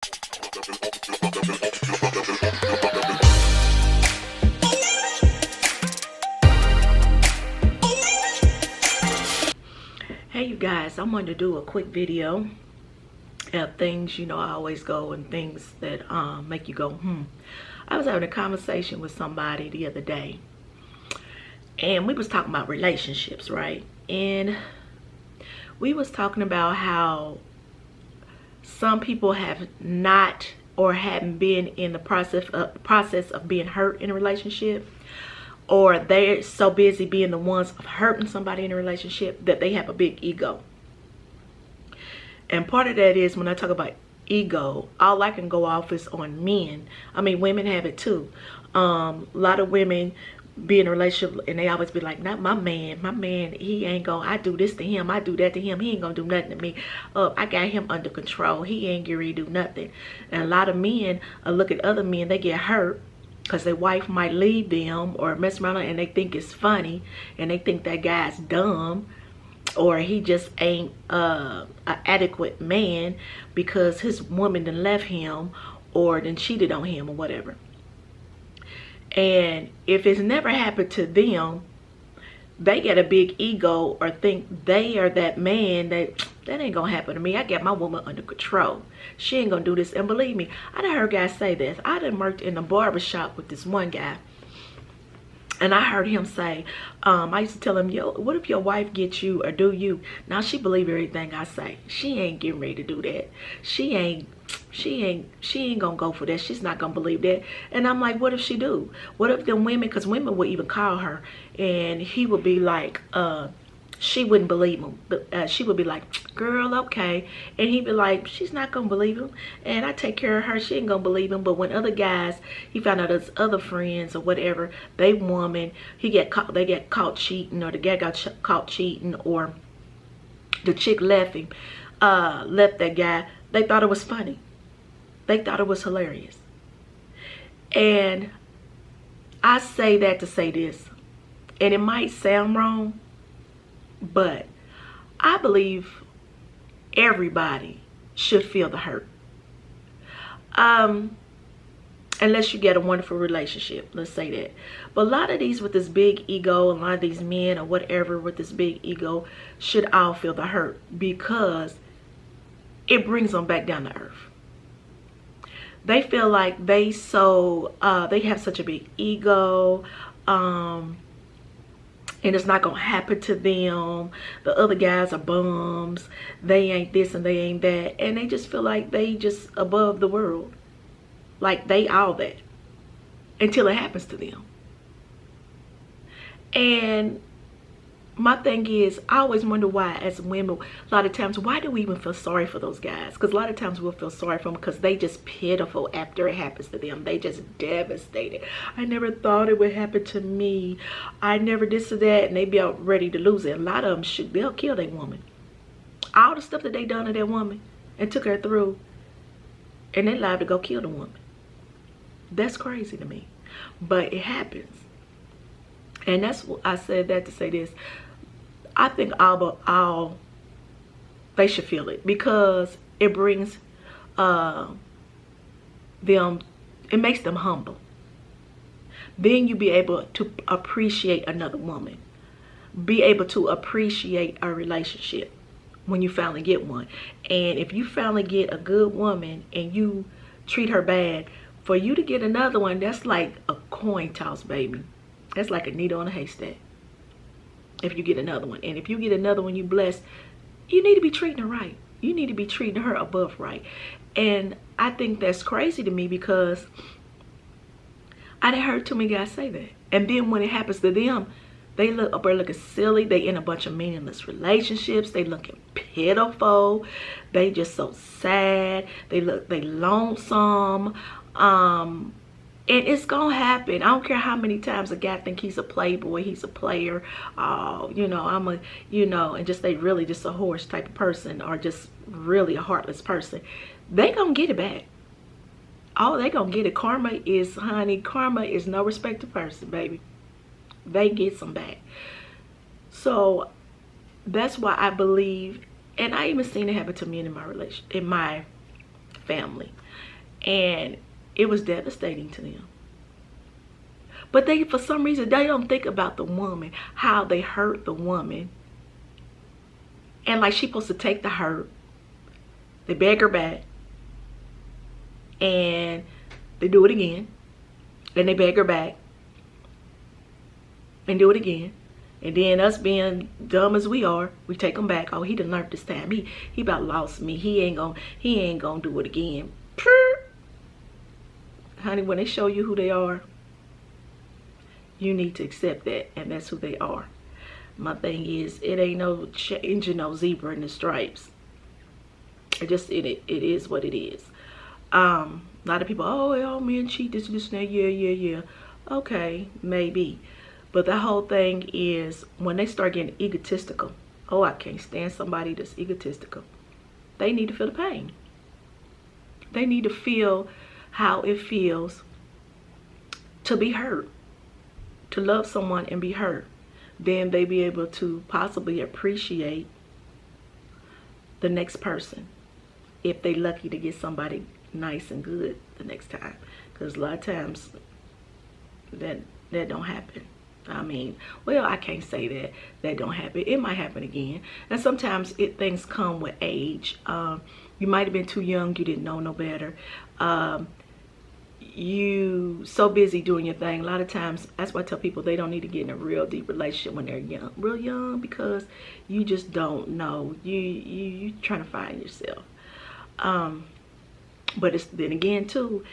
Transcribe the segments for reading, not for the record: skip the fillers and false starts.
Hey you guys, I'm going to do a quick video of things, you know, I always go and things that make you go, I was having a conversation with somebody the other day, and we was talking about relationships, right? And we was talking about how some people have not or haven't been in the process of being hurt in a relationship, or they're so busy being the ones of hurting somebody in a relationship that they have a big ego. And part of that is, when I talk about ego, all I can go off is on men. I mean, women have it too. A lot of women be in a relationship and they always be like, not my man, he ain't gonna, I do this to him, I do that to him, he ain't gonna do nothing to me. I got him under control, he ain't gonna do nothing. And a lot of men look at other men, they get hurt because their wife might leave them or mess around, and they think it's funny, and they think that guy's dumb, or he just ain't an adequate man because his woman done left him or done cheated on him or whatever. And if it's never happened to them, they get a big ego or think they are that man that ain't gonna happen to me. I got my woman under control. She ain't gonna do this. And believe me, I done heard guys say this. I done worked in a barbershop with this one guy, and I heard him say, I used to tell him, yo, what if your wife gets you or do you? Now she believe everything I say. She ain't getting ready to do that. She ain't gonna go for that. She's not gonna believe that. And I'm like, what if she do? What if them women, because women would even call her, and he would be like, she wouldn't believe him, but she would be like, girl, okay. And he'd be like, she's not gonna believe him, and I take care of her, she ain't gonna believe him. But when other guys, he found out his other friends or whatever, they get caught cheating, or the guy got caught cheating, or the chick left him, left that guy, they thought it was funny. They thought it was hilarious. And I say that to say this, and it might sound wrong, but I believe everybody should feel the hurt. Unless you get a wonderful relationship, let's say that. But a lot of these with this big ego, a lot of these men or whatever with this big ego should all feel the hurt, because it brings them back down to earth. They feel like they have such a big ego, and it's not gonna happen to them. The other guys are bums. They ain't this and they ain't that, and they just feel like they just above the world, like they all that, until it happens to them. And my thing is, I always wonder why, as women, a lot of times, why do we even feel sorry for those guys? Because a lot of times we'll feel sorry for them because they just pitiful after it happens to them. They just devastated. I never thought it would happen to me. I never this or that, and they be out ready to lose it. A lot of them they'll kill their woman. All the stuff that they done to their woman and took her through, and they liable to go kill the woman. That's crazy to me, but it happens. And that's what I said that to say this. I think all they should feel it, because it brings them, it makes them humble. Then you be able to appreciate another woman, be able to appreciate a relationship when you finally get one. And if you finally get a good woman and you treat her bad, for you to get another one, that's like a coin toss, baby. That's like a needle in a haystack. If you get another one, and if you get another one, you blessed. You need to be treating her right. You need to be treating her above right. And I think that's crazy to me, because I done heard too many guys say that. And then when it happens to them, they look up, looking silly. They in a bunch of meaningless relationships. They looking pitiful. They just so sad. They lonesome. And it's gonna happen. I don't care how many times a guy think he's a playboy, he's a player, you know, and just they really just a horse type of person, or just really a heartless person. They gonna get it back. Oh, they gonna get it. Karma is, honey, karma is no respect to person, baby. They get some back. So that's why I believe, and I even seen it happen to me in my family. And it was devastating to them. But they, for some reason, they don't think about the woman, how they hurt the woman. And like she's supposed to take the hurt. They beg her back. And they do it again. Then they beg her back. And do it again. And then us being dumb as we are, we take them back. Oh, he done learned this time. He about lost me. He ain't gonna do it again. Honey, when they show you who they are, you need to accept that, and that's who they are. My thing is, it ain't no changing no zebra in the stripes. It is what it is. A lot of people, oh, men cheat, this and that. Yeah. Okay, maybe. But the whole thing is, when they start getting egotistical, oh, I can't stand somebody that's egotistical. They need to feel the pain. They need to feel how it feels to be hurt, to love someone and be hurt. Then they be able to possibly appreciate the next person if they lucky to get somebody nice and good the next time. Because a lot of times that don't happen. I mean, well, I can't say that don't happen. It might happen again. And sometimes things come with age. You might have been too young. You didn't know no better. You so busy doing your thing. A lot of times, that's why I tell people they don't need to get in a real deep relationship when they're young, real young, because you just don't know. You trying to find yourself. But it's then again too,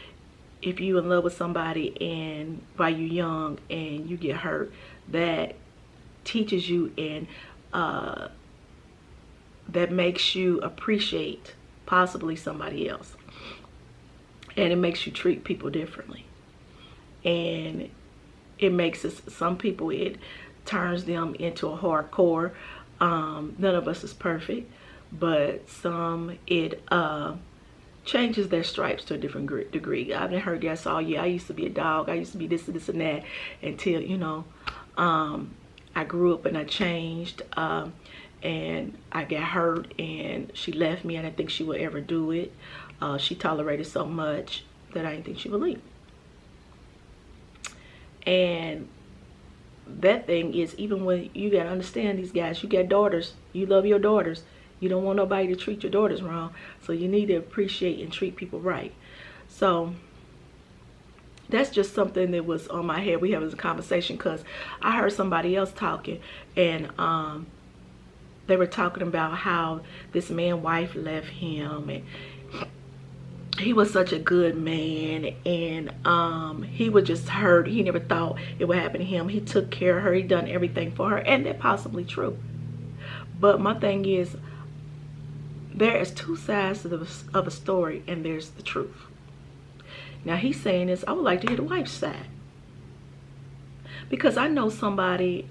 if you in love with somebody and while you're young and you get hurt, that teaches you and that makes you appreciate possibly somebody else. And it makes you treat people differently. And it makes some people, it turns them into a hardcore. None of us is perfect, but some it changes their stripes to a different degree. I've heard guys, oh yeah, I used to be a dog. I used to be this and this and that, until, you know, I grew up and I changed, and I got hurt and she left me. I didn't think she would ever do it. She tolerated so much that I didn't think she would leave. And that thing is, even when you got to understand these guys, you got daughters, you love your daughters. You don't want nobody to treat your daughters wrong. So you need to appreciate and treat people right. So that's just something that was on my head. We had a conversation because I heard somebody else talking, and they were talking about how this man's wife left him, and he was such a good man, and he was just hurt. He never thought it would happen to him. He took care of her. He done everything for her, and that's possibly true. But my thing is, there is two sides of a story, and there's the truth. Now he's saying this, I would like to hear the wife's side, because I know somebody,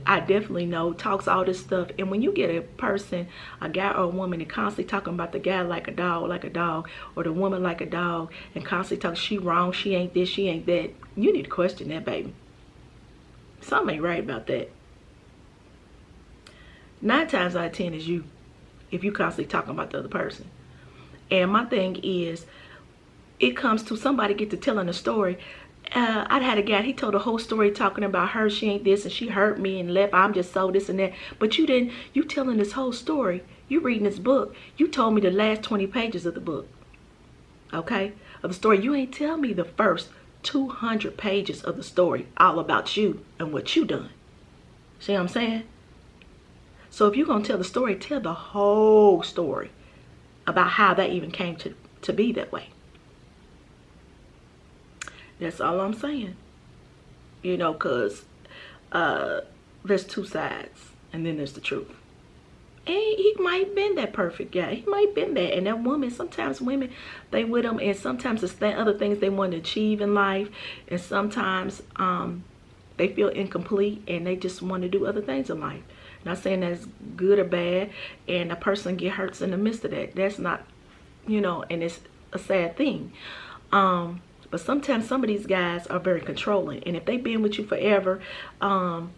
I definitely know, talks all this stuff. And when you get a person, a guy or a woman, and constantly talking about the guy like a dog, or the woman like a dog, and constantly talking, she wrong, she ain't this, she ain't that, you need to question that, baby. Something ain't right about that. 9 times out of 10 is you, if you constantly talking about the other person. And my thing is, it comes to somebody get to telling a story. I had a guy, he told a whole story talking about her, she ain't this, and she hurt me and left, I'm just so this and that. But you didn't, you telling this whole story, you reading this book, you told me the last 20 pages of the book, okay, of the story. You ain't tell me the first 200 pages of the story, all about you and what you done. See what I'm saying? So if you're going to tell the story, tell the whole story about how that even came to be that way. That's all I'm saying. You know, because there's two sides, and then there's the truth. And he might have been that perfect guy. He might have been that. And that woman, sometimes women, they with them, and sometimes it's other things they want to achieve in life. And sometimes they feel incomplete, and they just want to do other things in life. Not saying that's good or bad, and a person get hurt in the midst of that. That's not, you know, and it's a sad thing. But sometimes some of these guys are very controlling, and if they've been with you forever, and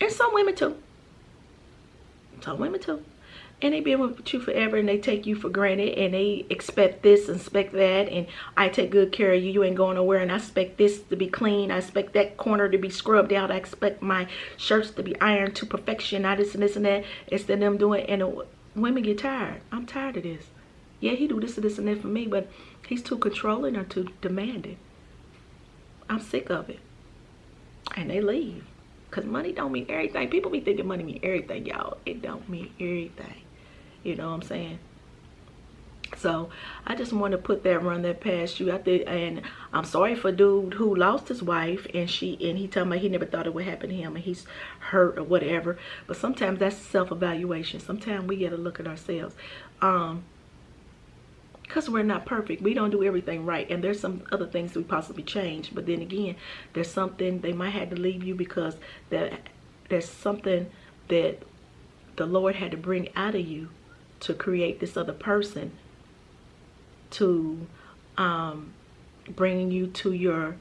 some women too, and they been with you forever, and they take you for granted, and they expect this and expect that, and I take good care of you, you ain't going nowhere, and I expect this to be clean, I expect that corner to be scrubbed out, I expect my shirts to be ironed to perfection, I this and this and that. Instead of them doing, and women get tired. I'm tired of this. Yeah, he do this and this and that for me, but he's too controlling or too demanding. I'm sick of it. And they leave. Because money don't mean everything. People be thinking money mean everything, y'all. It don't mean everything. You know what I'm saying? So I just want to run that past you. And I'm sorry for dude who lost his wife, and he told me he never thought it would happen to him, and he's hurt or whatever. But sometimes that's self-evaluation. Sometimes we got to look at ourselves. Because we're not perfect. We don't do everything right. And there's some other things we possibly change. But then again, there's something they might have to leave you because there's something that the Lord had to bring out of you to create this other person, to bring you to your,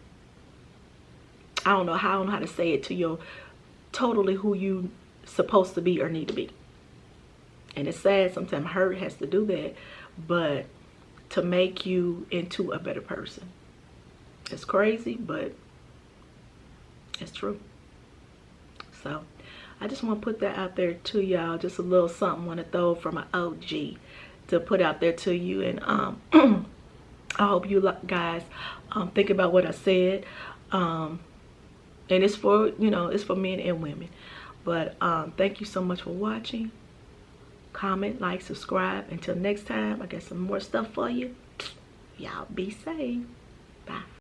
I don't know how to say it, to your totally who you supposed to be or need to be. And it's sad, sometimes hurt has to do that, but to make you into a better person. It's crazy, but it's true. So I just want to put that out there to y'all. Just a little something I want to throw from an OG to put out there to you. And I hope you guys think about what I said. And it's for, it's for men and women. But thank you so much for watching. Comment, like, subscribe. Until next time, I got some more stuff for you. Y'all be safe. Bye.